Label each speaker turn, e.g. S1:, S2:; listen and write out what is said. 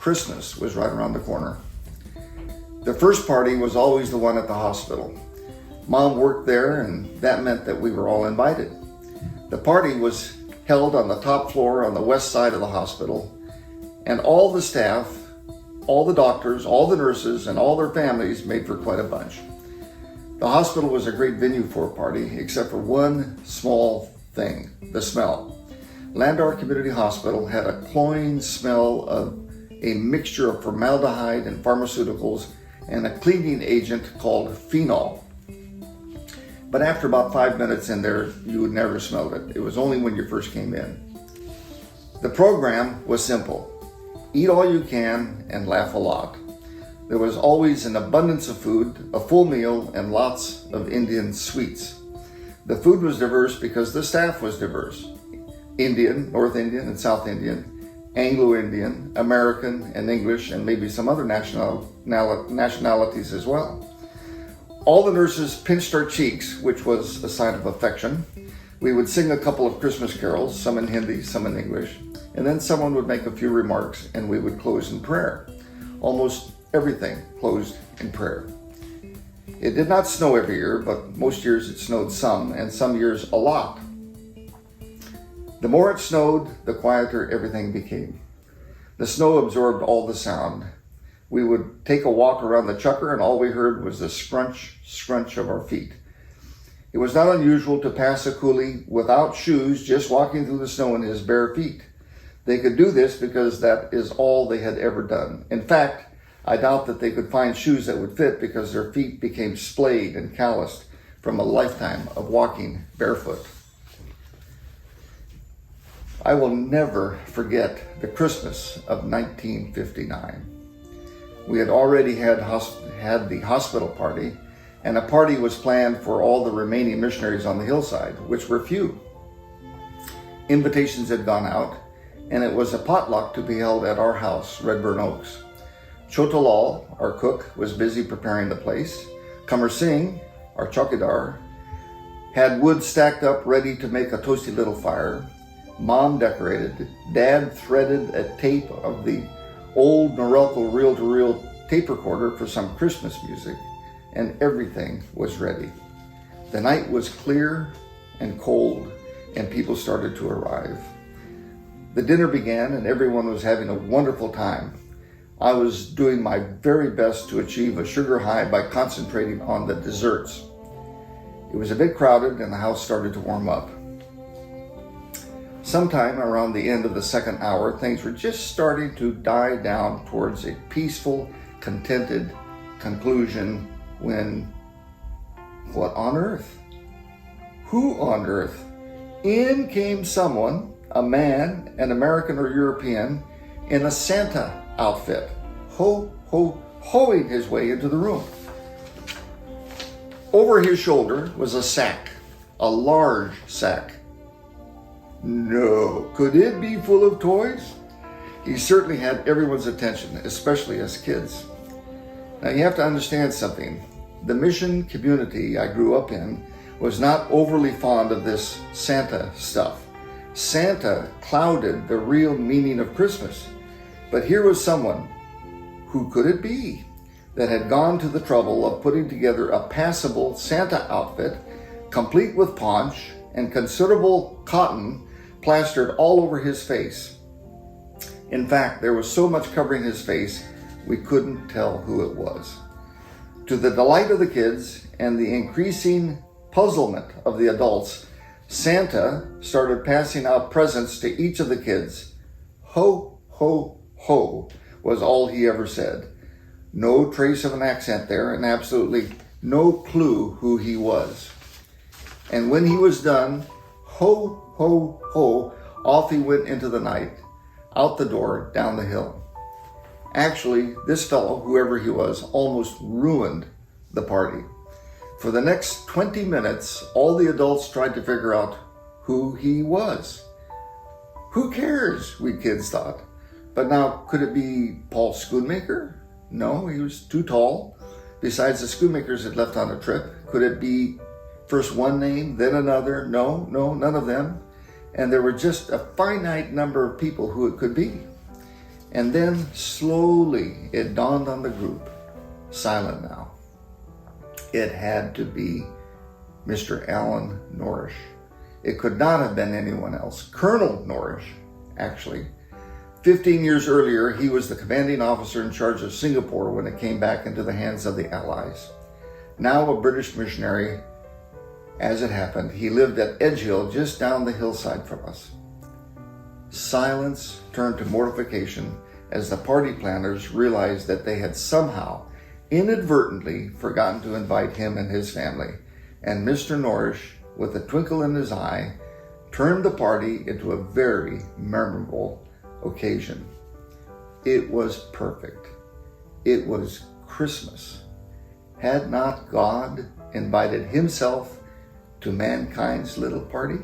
S1: Christmas was right around the corner. The first party was always the one at the hospital. Mom worked there, and that meant that we were all invited. The party was held on the top floor on the west side of the hospital, and all the staff, all the doctors, all the nurses, and all their families made for quite a bunch. The hospital was a great venue for a party, except for one small thing, the smell. Landauer Community Hospital had a cloying smell of a mixture of formaldehyde and pharmaceuticals and a cleaning agent called phenol. But after about 5 minutes in there, you would never smell it. It was only when you first came in. The program was simple. Eat all you can and laugh a lot. There was always an abundance of food, a full meal, and lots of Indian sweets. The food was diverse because the staff was diverse. Indian, North Indian, and South Indian, Anglo-Indian, American, and English, and maybe some other nationalities as well. All the nurses pinched our cheeks, which was a sign of affection. We would sing a couple of Christmas carols, some in Hindi, some in English, and then someone would make a few remarks and we would close in prayer. Almost everything closed in prayer. It did not snow every year, but most years it snowed some, and some years a lot. The more it snowed, the quieter everything became. The snow absorbed all the sound. We would take a walk around the chukker, and all we heard was the scrunch of our feet. It was not unusual to pass a coolie without shoes, just walking through the snow in his bare feet. They could do this because that is all they had ever done. In fact, I doubt that they could find shoes that would fit because their feet became splayed and calloused from a lifetime of walking barefoot. I will never forget the Christmas of 1959. We had already had the hospital party, and a party was planned for all the remaining missionaries on the hillside, which were few. Invitations had gone out, and it was a potluck to be held at our house, Redburn Oaks. Chotalal, our cook, was busy preparing the place. Kamar Singh, our chowkidar, had wood stacked up ready to make a toasty little fire. Mom decorated. Dad threaded a tape of the old Norelco reel-to-reel tape recorder for some Christmas music, and everything was ready. The night was clear and cold, and people started to arrive. The dinner began, and everyone was having a wonderful time. I was doing my very best to achieve a sugar high by concentrating on the desserts. It was a bit crowded, and the house started to warm up. Sometime around the end of the second hour, things were just starting to die down towards a peaceful, contented conclusion when, what on earth? Who on earth? In came someone, a man, an American or European, in a Santa outfit, hoing his way into the room. Over his shoulder was a sack, a large sack. No, could it be full of toys? He certainly had everyone's attention, especially us kids. Now you have to understand something. The mission community I grew up in was not overly fond of this Santa stuff. Santa clouded the real meaning of Christmas. But here was someone, who could it be, that had gone to the trouble of putting together a passable Santa outfit, complete with paunch and considerable cotton plastered all over his face. In fact, there was so much covering his face, we couldn't tell who it was. To the delight of the kids and the increasing puzzlement of the adults, Santa started passing out presents to each of the kids. Ho, ho, ho, was all he ever said. No trace of an accent there, and absolutely no clue who he was. And when he was done, ho, ho, ho, off he went into the night, out the door, down the hill. Actually, this fellow, whoever he was, almost ruined the party. For the next 20 minutes, all the adults tried to figure out who he was. Who cares, we kids thought. But now, could it be Paul Schoonmaker? No, he was too tall. Besides, the Schoonmakers had left on a trip. Could it be first one name, then another? No, none of them. And there were just a finite number of people who it could be. And then slowly it dawned on the group, silent now. It had to be Mr. Alan Norrish. It could not have been anyone else. Colonel Norrish, actually. 15 years earlier, he was the commanding officer in charge of Singapore when it came back into the hands of the Allies. Now a British missionary, as it happened, he lived at Edgehill, just down the hillside from us. Silence turned to mortification as the party planners realized that they had somehow, inadvertently, forgotten to invite him and his family. And Mr. Norrish, with a twinkle in his eye, turned the party into a very memorable occasion. It was perfect. It was Christmas. Had not God invited himself to mankind's little party?